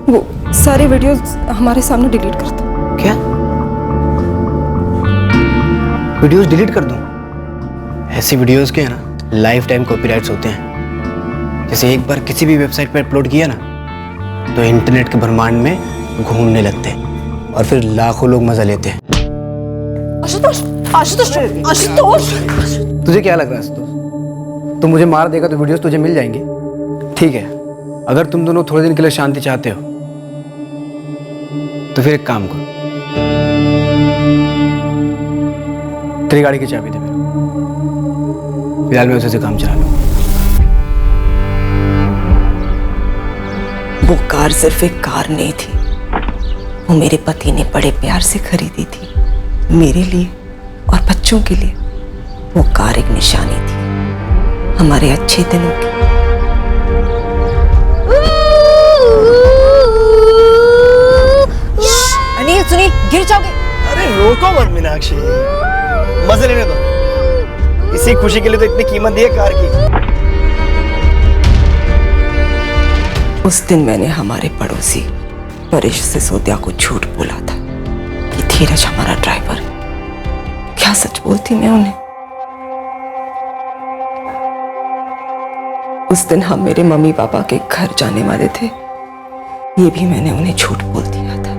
वो सारे वीडियोस हमारे सामने डिलीट कर दो। क्या वीडियोस डिलीट कर दूं? ऐसी वीडियोस के है ना लाइफ टाइम कॉपीराइट्स होते हैं। जैसे एक बार किसी भी वेबसाइट पर अपलोड किया ना तो इंटरनेट के ब्रह्मांड में घूमने लगते हैं और फिर लाखों लोग मजा लेते हैं। आशुतोष, आशुतोष, आशुतोष, तुझे क्या लग रहा है आशुतोष? तू मुझे मार देगा तो वीडियोस तुझे मिल जाएंगे? ठीक है, अगर तुम दोनों थोड़े दिन के लिए शांति चाहते हो तो फिर एक काम करो, तेरी गाड़ी की चाबी दे मेरे को। फिलहाल मैं उसे से काम चला लूं। वो कार सिर्फ एक कार नहीं थी, वो मेरे पति ने बड़े प्यार से खरीदी थी, मेरे लिए और बच्चों के लिए। वो कार एक निशानी थी हमारे अच्छे दिनों की। अनिल सुनिए, गिर जाओगे। अरे रोको मत मीनाक्षी, मजे लेने दो। इसी खुशी के लिए तो इतनी कीमत दी है कार की। उस दिन मैंने हमारे पड़ोसी परेश सिसोदिया को झूठ बोला था कि धीरज हमारा ड्राइवर। क्या सच बोलती मैं उन्हें? उस दिन हम मेरे मम्मी पापा के घर जाने वाले थे, ये भी मैंने उन्हें झूठ बोल दिया था।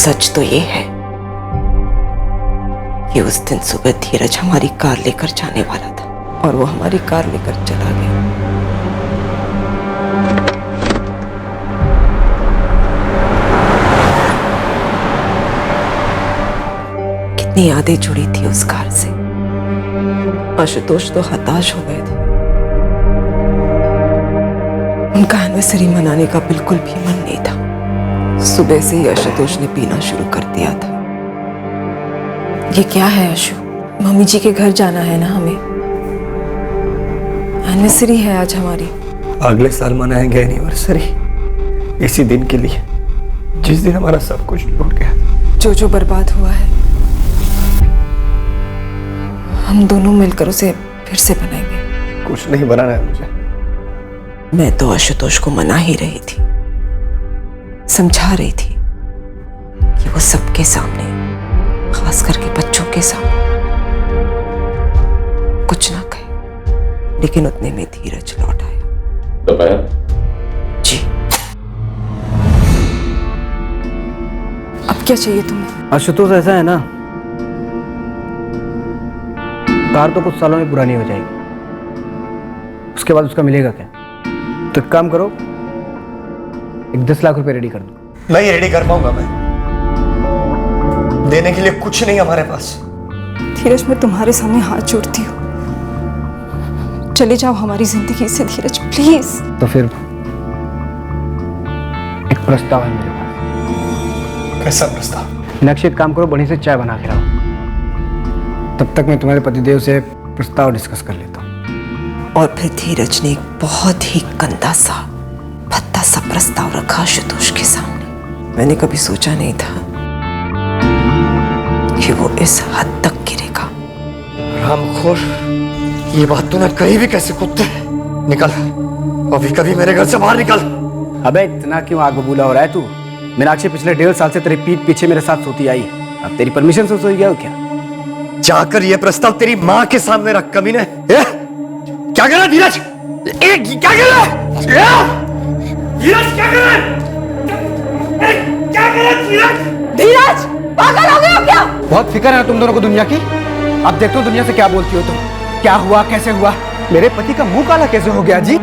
सच तो ये है कि उस दिन सुबह धीरज हमारी कार लेकर जाने वाला था और वो हमारी कार लेकर चला गया। कितनी यादें जुड़ी थी उस कार से। आशुतोष तो हताश हो गए थे, उनका एनिवर्सरी मनाने का बिल्कुल भी मन नहीं था। सुबह से ही आशुतोष ने पीना शुरू कर दिया था। ये क्या है आशु? मम्मी जी के घर जाना है ना हमें, एनिवर्सरी है आज हमारी। अगले साल मनाएंगे एनिवर्सरी इसी दिन के लिए जिस दिन हमारा सब कुछ लूट गया। जो जो बर्बाद हुआ है हम दोनों मिलकर उसे फिर से बनाएंगे। कुछ नहीं बनाना है मुझे। मैं तो आशुतोष को मना ही रही थी, समझा रही थी कि वो सबके सामने, खास करके बच्चों के सामने कुछ ना कहे, लेकिन उतने में धीरज लौट आया। जी, अब क्या चाहिए तुम्हें? आशुतोष ऐसा है ना, कार तो कुछ सालों में पुरानी हो जाएगी, उसके बाद उसका मिलेगा क्या? तो एक काम करो, एक 10 लाख रुपए रेडी कर दो। नहीं रेडी कर पाऊंगा मैं, देने के लिए कुछ नहीं हमारे पास। धीरज मैं तुम्हारे सामने हाथ जोड़ती हूँ, चले जाओ हमारी जिंदगी से धीरज, प्लीज। तो फिर एक प्रस्ताव है मेरे पास। कैसा प्रस्ताव? मीनाक्षी एक काम करो, बढ़िया से चाय बना के लाओ, तब तक मैं तुम्हारे पतिदेव से प्रस्ताव डिस्कस कर लेता हूँ। और फिर धीरज ने एक बहुत ही गंदा सा भद्दा सा प्रस्ताव रखा आशुतोष के सामने। मैंने कभी सोचा नहीं था कि वो इस हद तक गिरेगा। रामखोर, ये बात तूने कही भी कैसे? कुत्ते निकल, अभी कभी मेरे घर से बाहर निकल। अबे इतना क्यों आग बबूला हो रहा है तू? मीनाक्षी पिछले 1.5 साल से तेरे पीठ पीछे मेरे साथ सोती आई, अब तेरी परमिशन से सोई गया हो क्या? जाकर ये प्रस्ताव तेरी माँ के सामने रख कमीने। क्या कर रहा है धीरज? क्या कर रहा है धीरज? क्या कर रहा है? क्या कर रहा है धीरज? धीरज पागल हो गए हो क्या? बहुत फिक्र है तुम दोनों को दुनिया की। अब देखते हो दुनिया से क्या बोलती हो तुम। क्या हुआ, कैसे हुआ? मेरे पति का मुंह काला कैसे हो गया जी?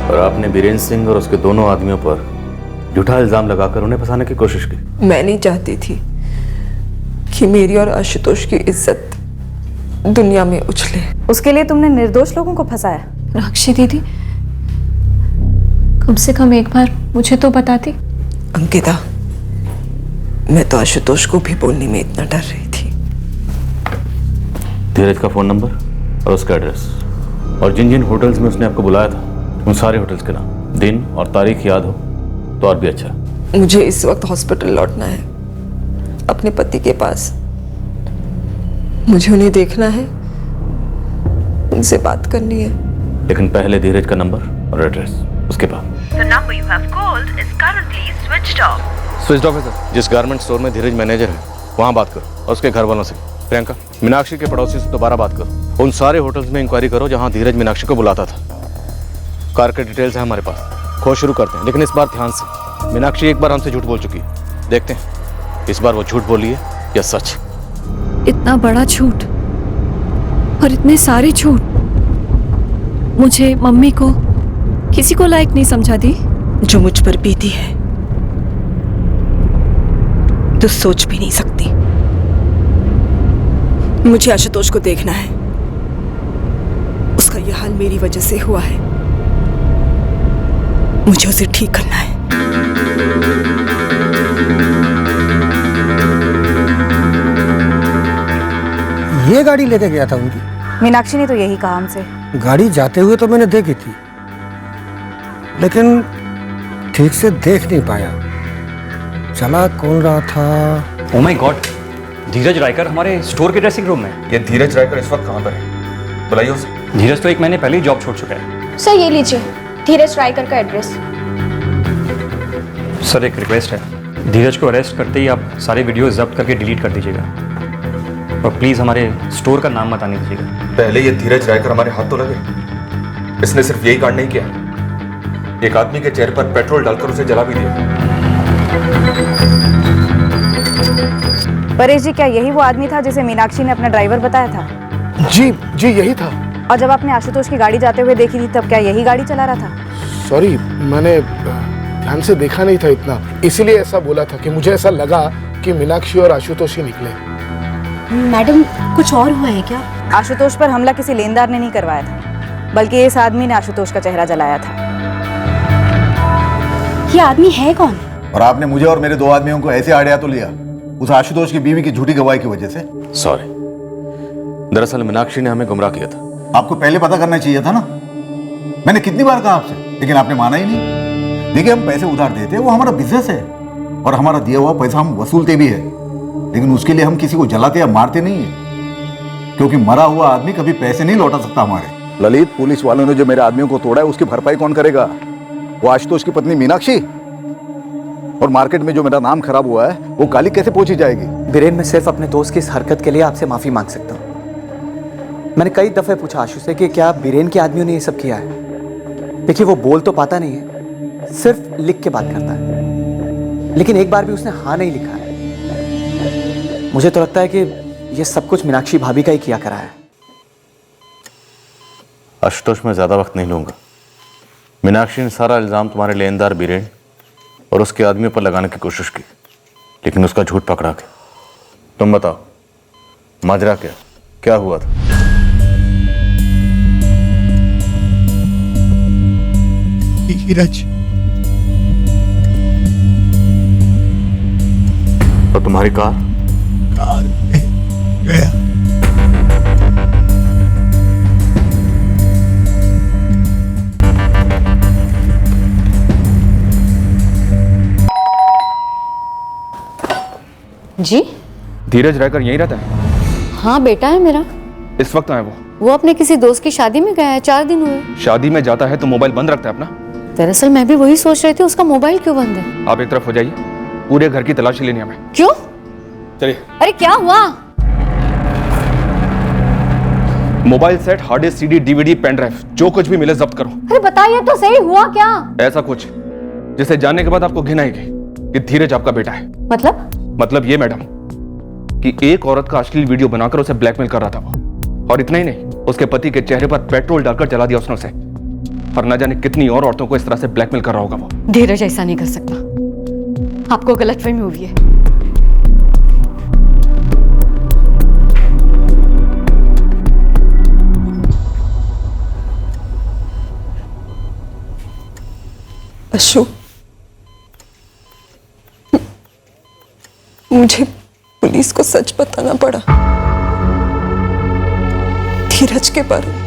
और आपने बीरेंद्र सिंह और उसके दोनों आदमियों पर झूठा इल्जाम लगाकर उन्हें फंसाने की कोशिश की। मैं नहीं चाहती थी कि मेरी और आशुतोष की इज्जत दुनिया में उछले। उसके लिए तुमने निर्दोष लोगों को फंसाया। मीनाक्षी दीदी, कम से कम एक बार मुझे तो बताती। अंकिता, मैं तो आशुतोष को भी बोलने में इतना डर रही थी। धीरज का फ़ोन नंबर और उसका एड्रेस, और जिन जिन होटल्स में उसने आपको बुलाया था उन सारे होटल्स के नाम, दिन और तारीख याद हो तो और भी अच्छा। मुझे इस वक्त हॉस्पिटल लौटना है, अपने पति के पास। मुझे उन्हें देखना है, उनसे बात करनी है। लेकिन पहले धीरज का नंबर और एड्रेस, उसके बाद। The number you have called is currently switched off. Switch off है सर। जिस गारमेंट स्टोर में धीरज मैनेजर है वहाँ बात करो, और उसके घर वालों से। प्रियंका, मीनाक्षी के पड़ोसी से दोबारा बात करो। उन सारे होटल्स में इंक्वायरी करो जहाँ धीरज मीनाक्षी को बुलाता था। कार के डिटेल्स हैं हमारे पास, खोज शुरू करते हैं। लेकिन इस बार ध्यान से, मीनाक्षी एक बार हमसे झूठ बोल चुकी है, देखते हैं इस बार वो झूठ बोली है या सच। इतना बड़ा झूठ और इतने सारे झूठ, मुझे मम्मी को किसी को लायक नहीं समझा दी। जो मुझ पर बीती है तो सोच भी नहीं सकती। मुझे आशुतोष को देखना है, उसका यह हाल मेरी वजह से हुआ है, मुझे उसे ठीक करना है। ये गाड़ी लेके गया था उनकी? मीनाक्षी ने तो यही कहा हमसे। गाड़ी जाते हुए तो मैंने देखी थी, लेकिन ठीक से देख नहीं पाया। चला कौन रहा था? ओह माय गॉड, धीरज रायकर हमारे स्टोर के ड्रेसिंग रूम में। ये धीरज रायकर इस वक्त कहाँ पर है? बुलाइए उसे। धीरज तो 1 महीने पहले ही जॉब छोड़ चुका है। सर ये लीजिए धीरज रायकर का एड्रेस। सर एक रिक्वेस्ट है, धीरज को अरेस्ट करते ही आप सारे वीडियो जब्त करके डिलीट कर दीजिएगा, और प्लीज हमारे स्टोर का नाम मत आने दीजिएगा। पहले ये धीरज रायकर हमारे हाथ तो लगे, इसने सिर्फ यही कांड नहीं किया, एक आदमी के चेहरे पर पेट्रोल डालकर उसे जला भी दिया। परेश जी, क्या यही वो आदमी था जिसे मीनाक्षी ने अपना ड्राइवर बताया था? जी जी यही था। और जब आपने आशुतोष की गाड़ी जाते हुए देखी थी तब क्या यही गाड़ी चला रहा था? सॉरी, मैंने ध्यान से देखा नहीं था इतना, इसीलिए ऐसा बोला था कि मुझे ऐसा लगा कि मीनाक्षी और आशुतोष ही निकले। मैडम कुछ और हुआ है क्या? आशुतोष पर हमला किसी लेनदार ने नहीं करवाया था, बल्कि इस आदमी ने आशुतोष का चेहरा जलाया था। ये आदमी है कौन? और आपने मुझे और मेरे 2 आदमियों को ऐसे आड़िया तो लिया उस आशुतोष की बीवी की झूठी गवाही की वजह से। सॉरी, दरअसल मीनाक्षी ने हमें गुमराह किया था। आपको पहले पता करना चाहिए था ना। मैंने कितनी बार कहा आपसे, लेकिन आपने माना ही नहीं। देखिए, हम पैसे उधार देते, वो हमारा बिजनेस है और हमारा दिया हुआ पैसा हम वसूलते भी है, लेकिन उसके लिए हम किसी को जलाते या मारते नहीं है, क्योंकि मरा हुआ आदमी कभी पैसे नहीं लौटा सकता हमारे। ललित, पुलिस वालों ने जो मेरे आदमियों को तोड़ा है उसकी भरपाई कौन करेगा? वो आशुतोष की पत्नी मीनाक्षी। और मार्केट में जो मेरा नाम खराब हुआ है वो गाली कैसे पहुंची जाएगी? बीरेन, मैं सिर्फ अपने दोस्त की इस हरकत के लिए आपसे माफी मांग सकता हूँ। मैंने कई दफे पूछा आशु से कि क्या बीरेन के आदमियों ने ये सब किया है। देखिए, वो बोल तो पाता नहीं है, सिर्फ लिख के बात करता है, लेकिन एक बार भी उसने हाँ नहीं लिखा है। मुझे तो लगता है कि ये सब कुछ मीनाक्षी भाभी का ही किया करा है। आशुतोष, मैं ज्यादा वक्त नहीं लूंगा। मीनाक्षी ने सारा इल्जाम तुम्हारे लेनदार बीरेन और उसके आदमियों पर लगाने की कोशिश की, लेकिन उसका झूठ पकड़ा के। तुम बताओ, माजरा क्या हुआ था? धीरज। और तुम्हारी कार गया। जी? धीरज रायकर यहीं रहता है? हाँ बेटा है मेरा। इस वक्त आए वो अपने किसी दोस्त की शादी में गया है, 4 दिन हुए। शादी में जाता है तो मोबाइल बंद रखता है अपना? दरअसल मैं भी वही सोच रही थी, उसका मोबाइल क्यों बंद है। आप एक तरफ हो जाइए, पूरे घर की तलाशी लेनी हमें। क्यों? चलिए। अरे क्या हुआ? Mobile set, hard disk, CD, DVD, pen drive, जो कुछ भी मिले जब्त करो। अरे बताइए तो सही, हुआ क्या? ऐसा कुछ जिसे जानने के बाद आपको घिन आएगी कि धीरज आपका बेटा है। मतलब ये मैडम कि एक औरत का अश्लील वीडियो बनाकर उसे ब्लैकमेल कर रहा था वो, और इतना ही नहीं, उसके पति के चेहरे पर पेट्रोल डालकर जला दिया उसने उसे, और न जाने कितनी और औरतों को इस तरह से ब्लैकमेल कर रहा होगा वो। धीरज ऐसा नहीं कर सकता, आपको गलतफहमी हुई है। अशोक, मुझे पुलिस को सच बताना पड़ा। धीरज के बारे में।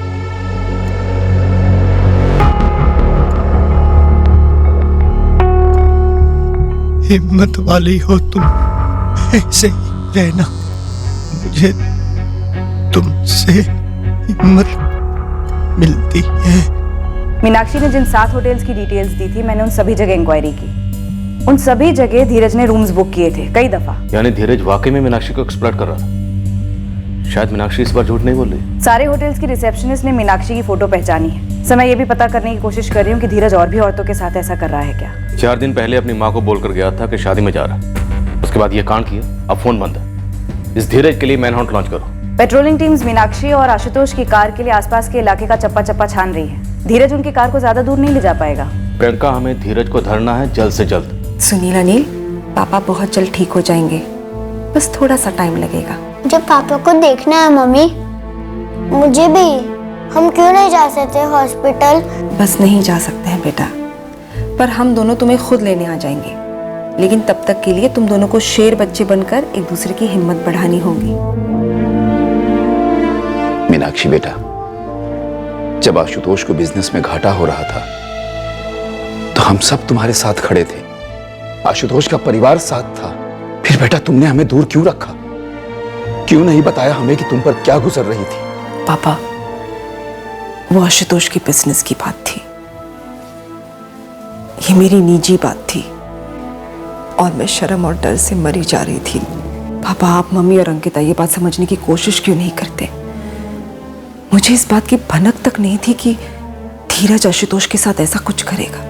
हिम्मत वाली हो तुम, ऐसे ही रहना। मुझे तुमसे हिम्मत मिलती है। मीनाक्षी ने जिन 7 होटल्स की डिटेल्स दी थी, मैंने उन सभी जगह इंक्वायरी की। उन सभी जगह धीरज ने रूम्स बुक किए थे कई दफा। यानी धीरज वाकई में मीनाक्षी को एक्सप्लॉइट कर रहा था। शायद मीनाक्षी इस बार झूठ नहीं बोल रही। सारे होटल्स की रिसेप्शनिस्ट ने मीनाक्षी की फोटो पहचानी है। सर, मैं ये भी पता करने की कोशिश कर रही हूँ कि धीरज और भी औरतों के साथ ऐसा कर रहा है क्या। 4 दिन पहले अपनी माँ को बोलकर गया था कि शादी में जा रहा। उसके बाद ये कांड किया, अब फोन बंद है। इस धीरज के लिए मैनहंट लॉन्च करो। पेट्रोलिंग टीम्स मीनाक्षी और आशुतोष की कार के लिए आसपास के इलाके का चप्पा चप्पा छान रही है। धीरज उनकी कार को ज्यादा दूर नहीं ले जा पाएगा। प्रियंका, हमें धीरज को धरना है जल्द से जल्द। सुनील अनिल, पापा बहुत जल्द ठीक हो जाएंगे, बस थोड़ा सा टाइम लगेगा। जब पापा को देखना है मम्मी, मुझे भी। हम क्यों नहीं जा सकते हॉस्पिटल? बस नहीं जा सकते हैं बेटा, पर हम दोनों तुम्हें खुद लेने आ जाएंगे। लेकिन तब तक के लिए तुम दोनों को शेर बच्चे बनकर एक दूसरे की हिम्मत बढ़ानी होगी। मीनाक्षी बेटा, जब आशुतोष को बिजनेस में घाटा हो रहा था तो हम सब तुम्हारे साथ खड़े थे। आशुतोष का परिवार साथ था। फिर बेटा तुमने हमें दूर क्यों रखा? क्यों नहीं बताया हमें कि तुम पर क्या गुजर रही थी? पापा, वो आशुतोष की बिजनेस की बात थी, ये मेरी निजी बात थी और मैं शर्म और डर से मरी जा रही थी। पापा, आप मम्मी और अंकिता ये बात समझने की कोशिश क्यों नहीं करते? मुझे इस बात की भनक तक नहीं थी कि धीरज आशुतोष के साथ ऐसा कुछ करेगा।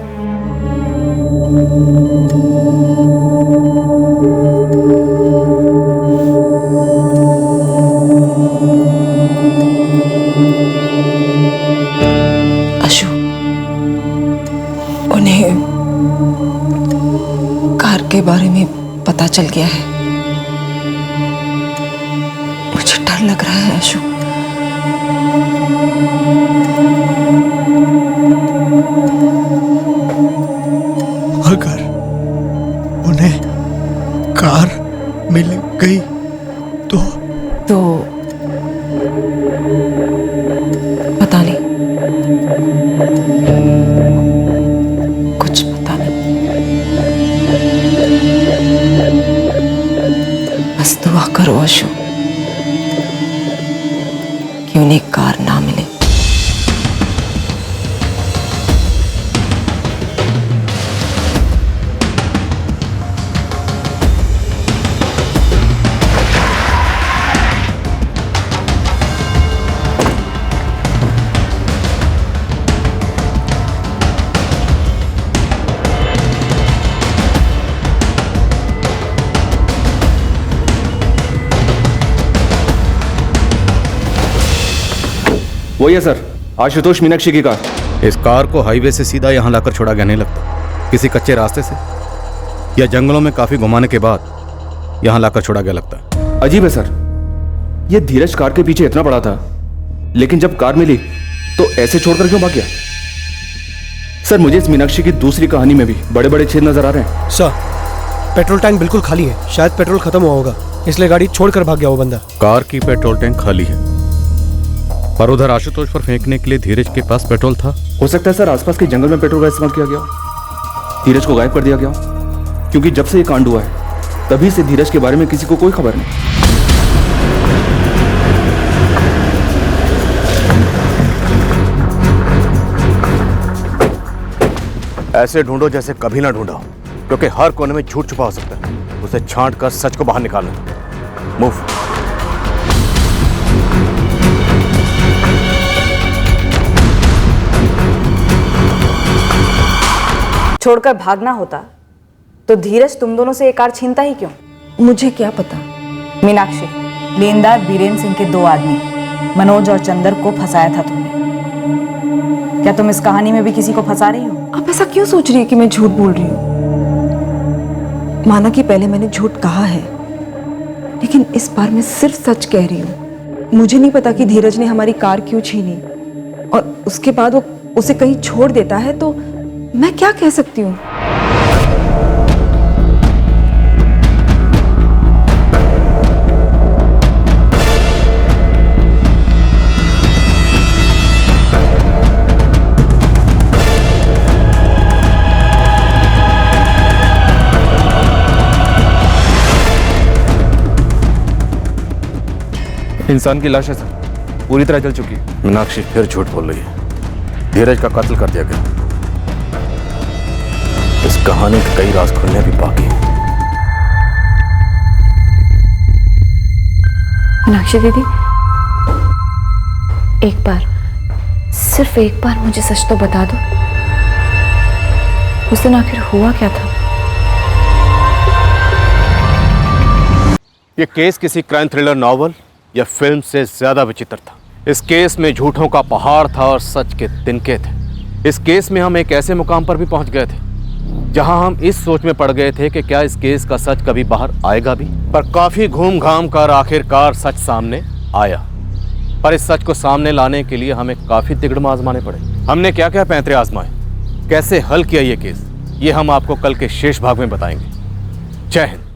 अशु, उन्हें कार के बारे में पता चल गया है। मुझे डर लग रहा है अशु। अगर उन्हें कार मिल गई तो पता नहीं, कुछ पता नहीं। बस दुआ करो अशु कि उन्हें कार ना मिले। वही है सर, आशुतोष मीनाक्षी की कार। इस कार को हाईवे से सीधा यहाँ लाकर छोड़ा गया नहीं लगता, किसी कच्चे रास्ते से या जंगलों में काफी घुमाने के बाद यहाँ लाकर छोड़ा गया लगता है। अजीब है सर, ये धीरज कार के पीछे इतना बड़ा था, लेकिन जब कार मिली तो ऐसे छोड़कर क्यों भाग गया? सर, मुझे इस मीनाक्षी की दूसरी कहानी में भी बड़े बड़े छेद नजर आ रहे हैं। सर, पेट्रोल टैंक बिल्कुल खाली है, शायद पेट्रोल खत्म हुआ होगा, इसलिए गाड़ी छोड़कर भाग गया वो बंदा। कार की पेट्रोल टैंक खाली है, पर उधर आशुतोष पर फेंकने के लिए धीरज के पास पेट्रोल था। हो सकता है सर आसपास के जंगल में पेट्रोल का इस्तेमाल किया गया हो, धीरज को गायब कर दिया गया हो, क्योंकि जब से ये कांड हुआ है तभी से धीरज के बारे में किसी को कोई खबर नहीं। ऐसे ढूंढो जैसे कभी ना ढूंढा हो, क्योंकि हर कोने में झूठ छुपा हो सकता है। उसे छांट कर सच को बाहर निकालो। मूव। छोड़कर भागना होता तो धीरज तुम दोनों से एक कार छीनता ही क्यों? मुझे क्या पता। मीनाक्षी, लेनदार बीरेन्द्र सिंह के 2 आदमी मनोज और चंदर को फंसाया था तुमने। क्या तुम इस कहानी में भी किसी को फंसा रही हो? आप ऐसा क्यों सोच रही है कि मैं झूठ बोल रही हूँ? माना कि पहले मैंने झूठ कहा है, लेकिन इस बार मैं सिर्फ सच कह रही हूँ। मुझे नहीं पता कि धीरज ने हमारी कार क्यों छीनी, और उसके बाद वो उसे कहीं छोड़ देता है तो मैं क्या कह सकती हूँ? इंसान की लाश है सर, पूरी तरह जल चुकी है। मीनाक्षी फिर झूठ बोल रही है। धीरज का कत्ल कर दिया गया। इस कहानी के कई राज खुलने भी बाकी हैं। मीनाक्षी दीदी, एक बार, सिर्फ एक बार मुझे सच तो बता दो, उस दिन आखिर हुआ क्या था? ये केस किसी क्राइम थ्रिलर नॉवल या फिल्म से ज्यादा विचित्र था। इस केस में झूठों का पहाड़ था और सच के तिनके थे। इस केस में हम एक ऐसे मुकाम पर भी पहुंच गए थे जहां हम इस सोच में पड़ गए थे कि क्या इस केस का सच कभी बाहर आएगा भी। पर काफी घूम घाम कर आखिरकार सच सामने आया। पर इस सच को सामने लाने के लिए हमें काफी तिगड़म आजमाने पड़े। हमने क्या क्या पैंतरे आजमाए, कैसे हल किया ये केस, ये हम आपको कल के शेष भाग में बताएंगे। जय हिंद।